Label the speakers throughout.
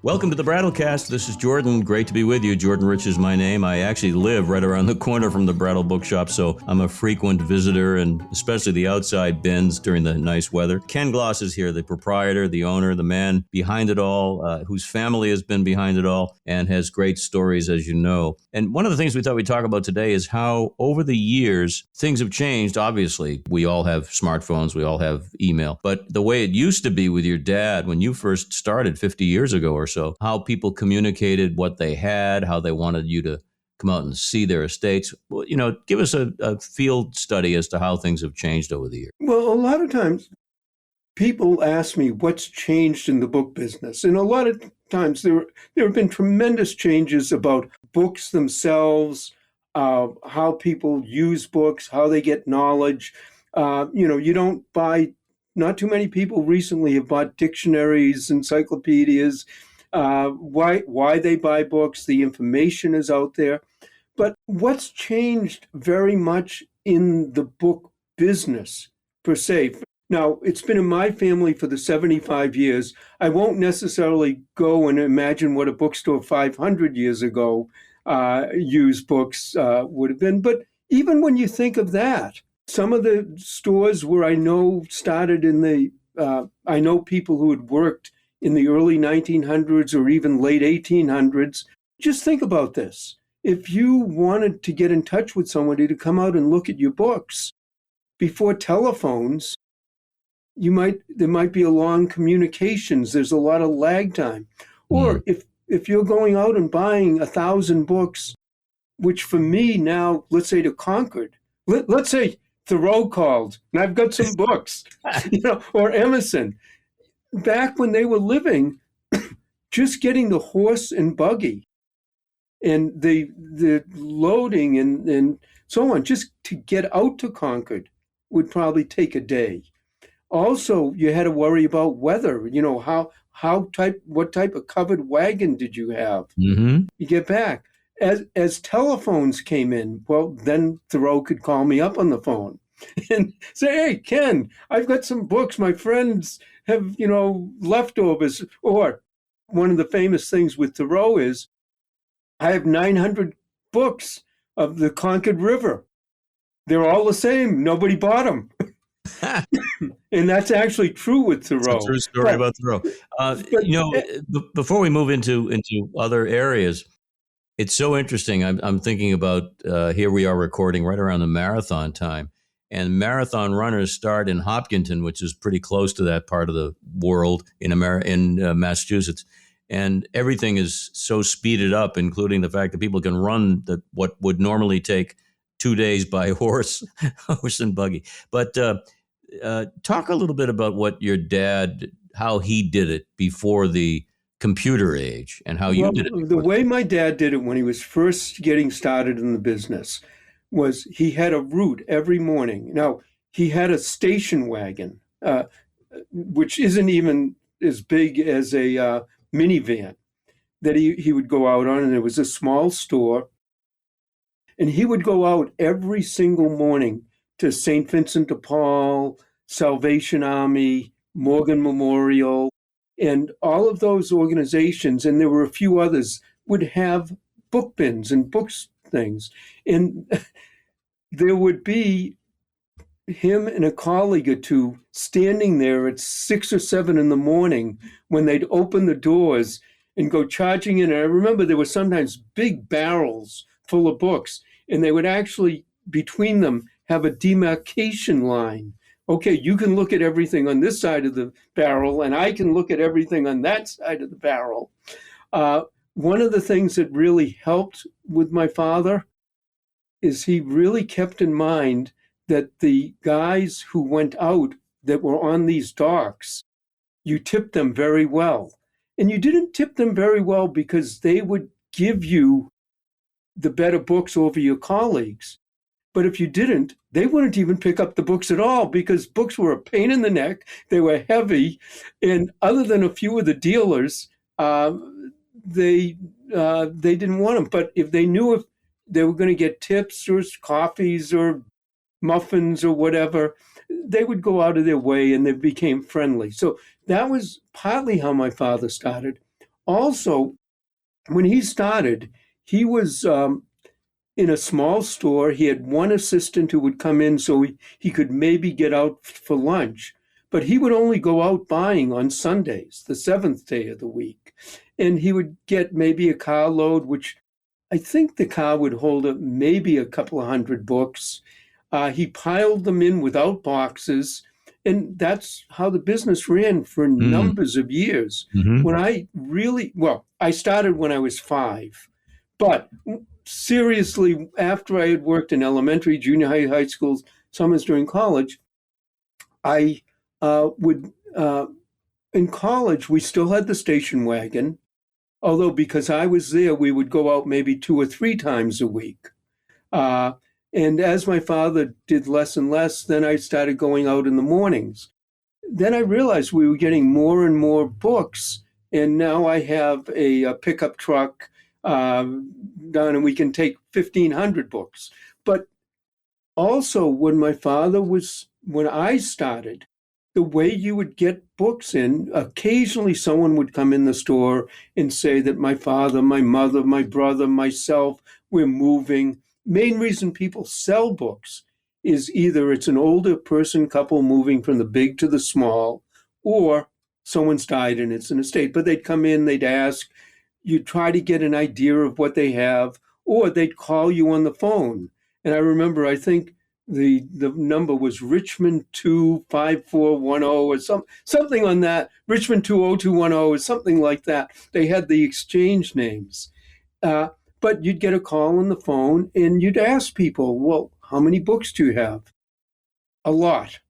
Speaker 1: Welcome to the Brattlecast. This is Jordan. Great to be with you. Jordan Rich is my name. I actually live right around the corner from the Brattle bookshop, so I'm a frequent visitor, and especially the outside bins during the nice weather. Ken Gloss is here, the proprietor, the owner, the man behind it all, whose family has been behind it all and has great stories, as you know. And one of the things we thought we'd talk about today is how over the years things have changed. Obviously, we all have smartphones, we all have email, but the way it used to be with your dad when you first started 50 years ago or so, how people communicated what they had, how they wanted you to come out and see their estates. Well, give us a field study as to how things have changed over the years.
Speaker 2: Well, a lot of times people ask me what's changed in the book business. And a lot of times there have been tremendous changes about books themselves, how people use books, how they get knowledge. You don't buy, not too many people recently have bought dictionaries, encyclopedias, why they buy books, the information is out there. But what's changed very much in the book business per se? Now, it's been in my family for the 75 years. I won't necessarily go and imagine what a bookstore 500 years ago used books would have been. But even when you think of that, some of the stores where I know started in I know people who had worked in the early 1900s or even late 1800s. Just think about this. If you wanted to get in touch with somebody to come out and look at your books before telephones, there might be a long communications. There's a lot of lag time. Or if you're going out and buying 1,000 books, which for me now, let's say to Concord, let's say Thoreau called, and I've got some books, or Emerson. Back when they were living, just getting the horse and buggy and the loading and so on, just to get out to Concord would probably take a day. Also, you had to worry about weather. What type of covered wagon did you have?
Speaker 1: Mm-hmm.
Speaker 2: You get back. As telephones came in, well, then Thoreau could call me up on the phone and say, "Hey, Ken, I've got some books. My friends have, leftovers." Or one of the famous things with Thoreau is, I have 900 books of the Concord River. They're all the same. Nobody bought them. And that's actually true with Thoreau.
Speaker 1: It's a true story about Thoreau. Before we move into other areas, it's so interesting. I'm thinking about here we are recording right around the marathon time. And marathon runners start in Hopkinton, which is pretty close to that part of the world in Massachusetts. And everything is so speeded up, including the fact that people can run what would normally take 2 days by horse and buggy. But talk a little bit about what your dad, how he did it before the computer age and how you did it.
Speaker 2: The way my dad did it when he was first getting started in the business was he had a route every morning. Now, he had a station wagon, which isn't even as big as a minivan, that he would go out on, and it was a small store. And he would go out every single morning to St. Vincent de Paul, Salvation Army, Morgan Memorial, and all of those organizations, and there were a few others, would have book bins and books things. And there would be him and a colleague or two standing there at 6 or 7 in the morning when they'd open the doors and go charging in. And I remember there were sometimes big barrels full of books, and they would actually, between them, have a demarcation line. Okay, you can look at everything on this side of the barrel, and I can look at everything on that side of the barrel. One of the things that really helped with my father is he really kept in mind that the guys who went out that were on these docks, you tipped them very well. And you didn't tip them very well because they would give you the better books over your colleagues. But if you didn't, they wouldn't even pick up the books at all because books were a pain in the neck. They were heavy. And other than a few of the dealers, they didn't want them. But if they knew if they were going to get tips or coffees or muffins or whatever, they would go out of their way and they became friendly. So that was partly how my father started. also, when he started, he was in a small store. He had one assistant who would come in so he could maybe get out for lunch. But he would only go out buying on Sundays, the seventh day of the week. And he would get maybe a carload, which I think the car would hold maybe a couple of hundred books. He piled them in without boxes. And that's how the business ran for numbers of years.
Speaker 1: Mm-hmm.
Speaker 2: When I started when I was 5. But seriously, after I had worked in elementary, junior high, high schools, summers during college, I in college, we still had the station wagon. Although because I was there, we would go out maybe 2 or 3 times a week. And as my father did less and less, then I started going out in the mornings. Then I realized we were getting more and more books. And now I have a pickup truck down and we can take 1,500 books. But also when I started, the way you would get books in, occasionally someone would come in the store and say that my father, my mother, my brother, myself, we're moving. Main reason people sell books is either it's an older person couple moving from the big to the small, or someone's died and it's an estate. But they'd come in, they'd ask, you'd try to get an idea of what they have, or they'd call you on the phone. And I remember, I think the number was Richmond 25410 or something on that, Richmond 20210 or something like that. They had the exchange names. But you'd get a call on the phone and you'd ask people, well, how many books do you have? A lot.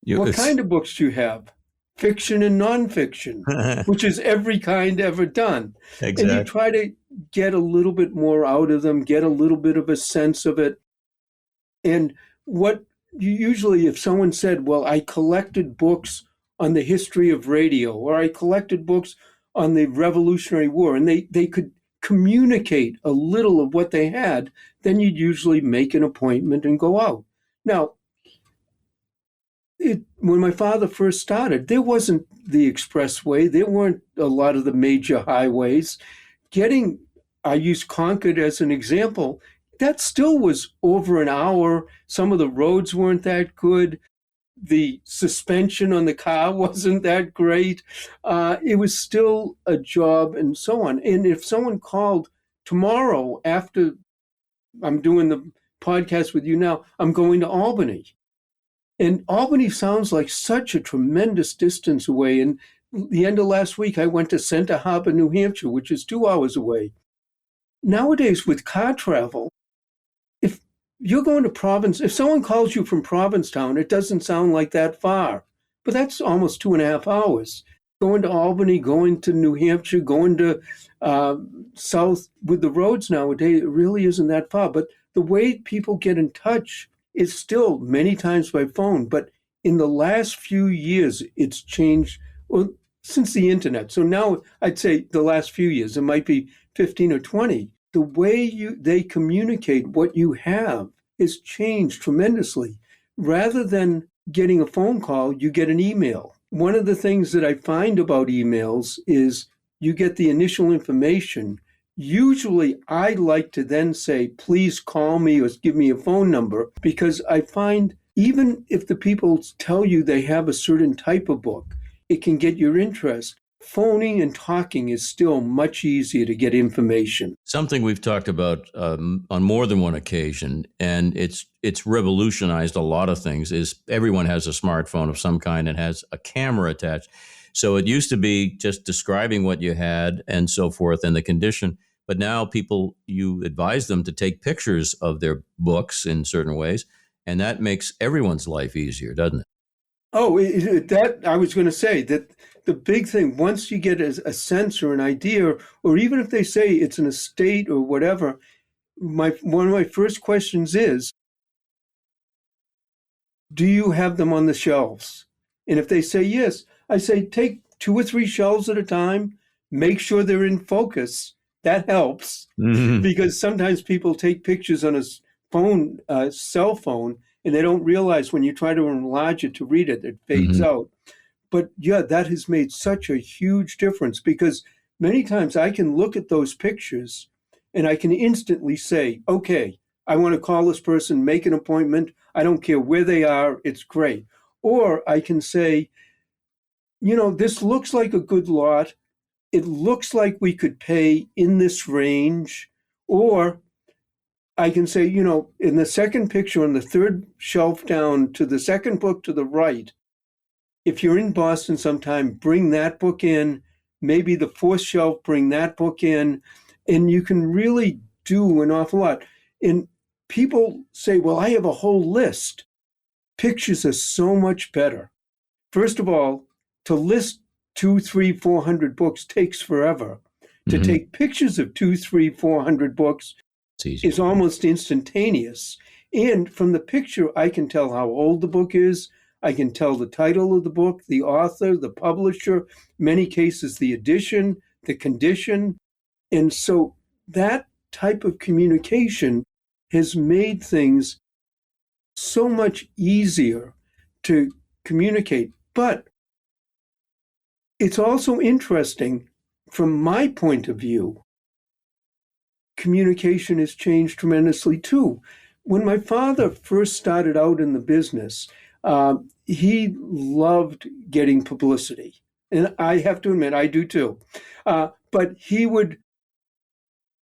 Speaker 2: What kind of books do you have? Fiction and nonfiction, which is every kind ever done. Exactly. And you try to get a little bit more out of them, get a little bit of a sense of it. And what usually, if someone said, well, I collected books on the history of radio, or I collected books on the Revolutionary War, and they could communicate a little of what they had, then you'd usually make an appointment and go out. Now, when my father first started, there wasn't the expressway. There weren't a lot of the major highways. I use Concord as an example. That still was over an hour. Some of the roads weren't that good. The suspension on the car wasn't that great. It was still a job and so on. And if someone called tomorrow after I'm doing the podcast with you now, I'm going to Albany. And Albany sounds like such a tremendous distance away. And the end of last week, I went to Center Harbor, New Hampshire, which is 2 hours away. Nowadays, with car travel, if you're going to Province, if someone calls you from Provincetown, it doesn't sound like that far. But that's almost 2.5 hours. Going to Albany, going to New Hampshire, going to south with the roads nowadays, it really isn't that far. But the way people get in touch is still many times by phone. But in the last few years, it's changed since the internet. So now I'd say the last few years, it might be 15 or 20. The way they communicate what you have has changed tremendously. Rather than getting a phone call, you get an email. One of the things that I find about emails is you get the initial information. Usually I like to then say, please call me or give me a phone number, because I find even if the people tell you they have a certain type of book, it can get your interest. Phoning and talking is still much easier to get information.
Speaker 1: Something we've talked about on more than one occasion, and it's revolutionized a lot of things, is everyone has a smartphone of some kind and has a camera attached. So it used to be just describing what you had and so forth and the condition. But now you advise them to take pictures of their books in certain ways, and that makes everyone's life easier, doesn't it?
Speaker 2: Oh, that I was going to say that the big thing, once you get a sense or an idea, or even if they say it's an estate or whatever, one of my first questions is, do you have them on the shelves? And if they say yes, I say take 2 or 3 shelves at a time, make sure they're in focus. That helps because sometimes people take pictures on a cell phone, and they don't realize when you try to enlarge it to read it, it fades out. But yeah, that has made such a huge difference because many times I can look at those pictures and I can instantly say, okay, I want to call this person, make an appointment. I don't care where they are. It's great. Or I can say, this looks like a good lot. It looks like we could pay in this range. Or I can say, in the second picture on the third shelf down to the second book to the right, if you're in Boston sometime, bring that book in. Maybe the fourth shelf, bring that book in. And you can really do an awful lot. And people say, well, I have a whole list. Pictures are so much better. First of all, to list 200, 300, 400 books takes forever. To take pictures of 200, 300, 400 books is almost instantaneous. And from the picture, I can tell how old the book is. I can tell the title of the book, the author, the publisher, many cases, the edition, the condition. And so that type of communication has made things so much easier to communicate. But it's also interesting from my point of view, communication has changed tremendously too. When my father first started out in the business, he loved getting publicity. And I have to admit, I do too. But he would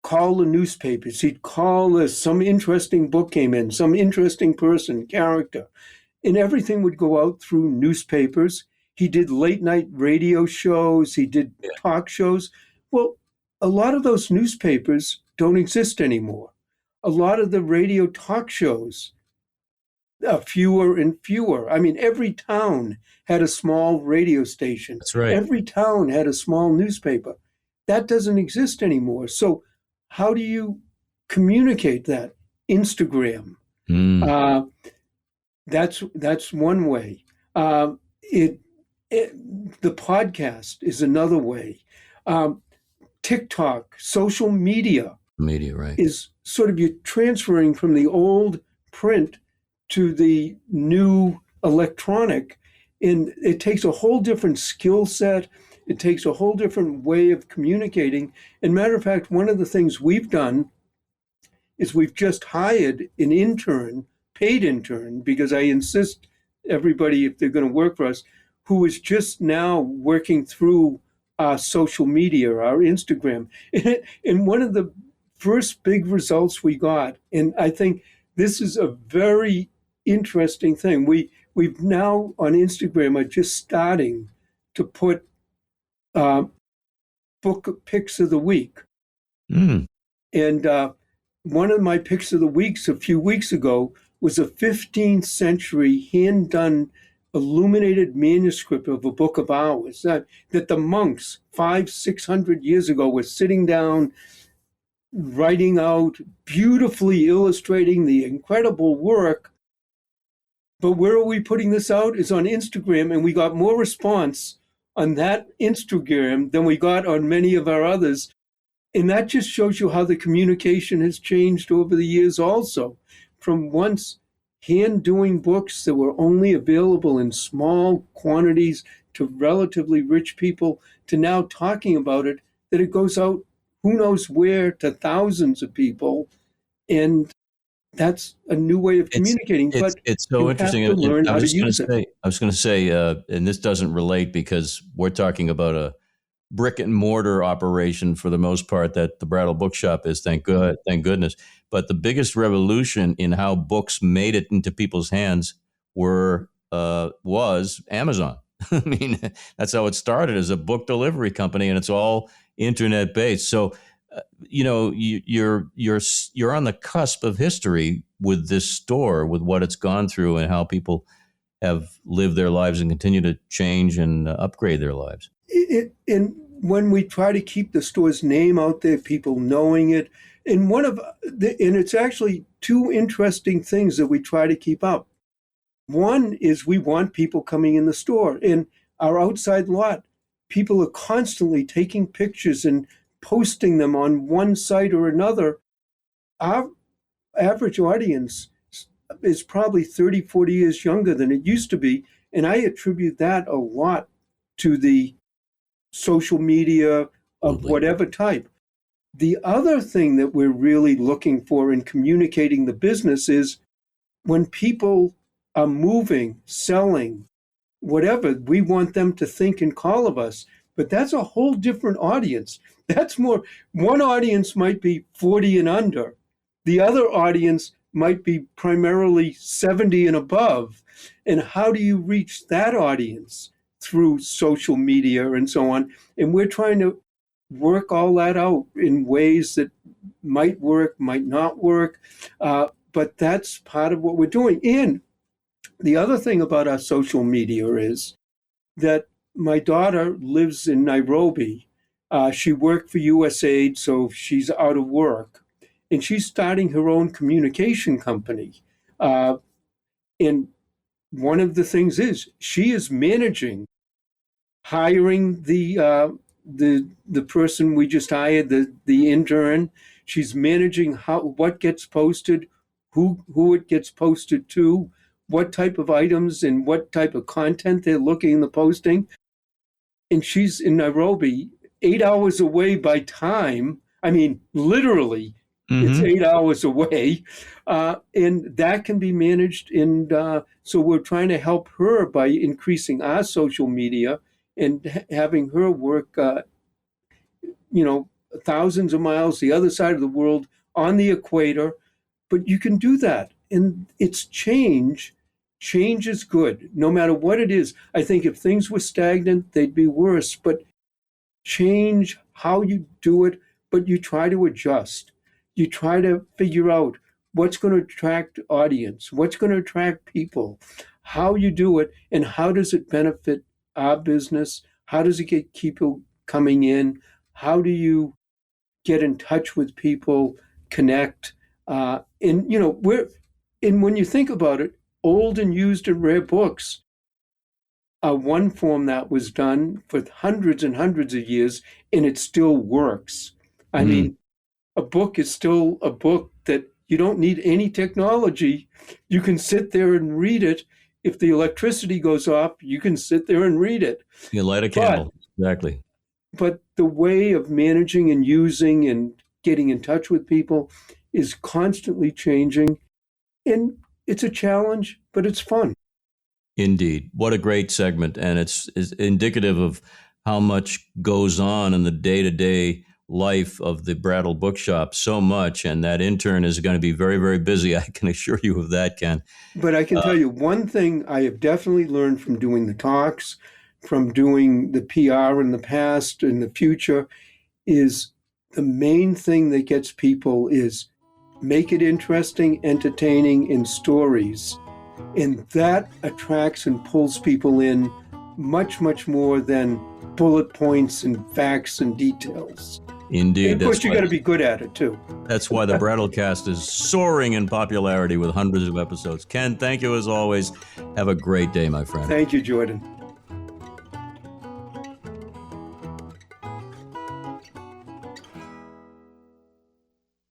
Speaker 2: call the newspapers. He'd call some interesting book came in, some interesting person, character. And everything would go out through newspapers. He did late night radio shows. He did talk shows. Well, a lot of those newspapers don't exist anymore. A lot of the radio talk shows are fewer and fewer. I mean, every town had a small radio station.
Speaker 1: That's right.
Speaker 2: Every town had a small newspaper. That doesn't exist anymore. So how do you communicate that? Instagram. That's one way. The podcast is another way. TikTok, social media.
Speaker 1: Right.
Speaker 2: Is sort of you transferring from the old print to the new electronic. And it takes a whole different skill set. It takes a whole different way of communicating. And matter of fact, one of the things we've done is we've just hired an intern, paid intern, because I insist everybody, if they're going to work for us, who is just now working through our social media, our Instagram. And one of the first big results we got, and I think this is a very interesting thing. We've now on Instagram are just starting to put book picks of the week. And one of my picks of the weeks a few weeks ago was a 15th century hand-done illuminated manuscript of a book of hours that the monks 500-600 years ago were sitting down, writing out, beautifully illustrating the incredible work. But where are we putting this out is on Instagram, and we got more response on that Instagram than we got on many of our others. And that just shows you how the communication has changed over the years also. From once hand-doing books that were only available in small quantities to relatively rich people, to now talking about it, that it goes out who knows where to thousands of people. And that's a new way of communicating.
Speaker 1: It's so interesting.
Speaker 2: Have to learn how to use it.
Speaker 1: I was going to say, and this doesn't relate because we're talking about a brick and mortar operation for the most part that the Brattle Bookshop is, thank goodness. But the biggest revolution in how books made it into people's hands was Amazon. I mean, that's how it started, as a book delivery company, and it's all internet based. So, you're on the cusp of history with this store, with what it's gone through and how people have lived their lives and continue to change and upgrade their lives.
Speaker 2: And when we try to keep the store's name out there, people knowing it, and it's actually two interesting things that we try to keep up. One is we want people coming in the store. In our outside lot, people are constantly taking pictures and posting them on one site or another. Our average audience is probably 30, 40 years younger than it used to be. And I attribute that a lot to the social media, of whatever type. The other thing that we're really looking for in communicating the business is when people are moving, selling, whatever, we want them to think and call of us. But that's a whole different audience. That's more, one audience might be 40 and under. The other audience might be primarily 70 and above. And how do you reach that audience? Through social media and so on. And we're trying to work all that out in ways that might work, might not work. But that's part of what we're doing. And the other thing about our social media is that my daughter lives in Nairobi. She worked for USAID, so she's out of work. And she's starting her own communication company. And one of the things is she is managing hiring the person we just hired, the intern. She's managing what gets posted, who it gets posted to, what type of items and what type of content they're looking in the posting. And she's in Nairobi, 8 hours away by time. I mean, literally, it's 8 hours away. And that can be managed. And so we're trying to help her by increasing our social media and having her work, thousands of miles the other side of the world on the equator. But you can do that. And it's change. Change is good, no matter what it is. I think if things were stagnant, they'd be worse. But change how you do it, but you try to adjust. You try to figure out what's going to attract audience, what's going to attract people, how you do it, and how does it benefit our business? How does it get people coming in? How do you get in touch with people, connect? And when you think about it, old and used and rare books are one form that was done for hundreds and hundreds of years, and it still works. I mean, a book is still a book that you don't need any technology. You can sit there and read it. If the electricity goes off, you can sit there and read it.
Speaker 1: You light a candle. Exactly.
Speaker 2: But the way of managing and using and getting in touch with people is constantly changing. And it's a challenge, but it's fun.
Speaker 1: Indeed. What a great segment. And it's indicative of how much goes on in the day-to-day life of the Brattle Bookshop, so much. And that intern is going to be very, very busy. I can assure you of that, Ken.
Speaker 2: But I can tell you one thing I have definitely learned from doing the talks, from doing the PR in the past and the future, is the main thing that gets people is make it interesting, entertaining, in stories. And that attracts and pulls people in much, much more than bullet points and facts and details.
Speaker 1: Indeed.
Speaker 2: And of course, you got to be good at it, too.
Speaker 1: That's why the Brattlecast is soaring in popularity with hundreds of episodes. Ken, thank you as always. Have a great day, my friend.
Speaker 2: Thank you, Jordan.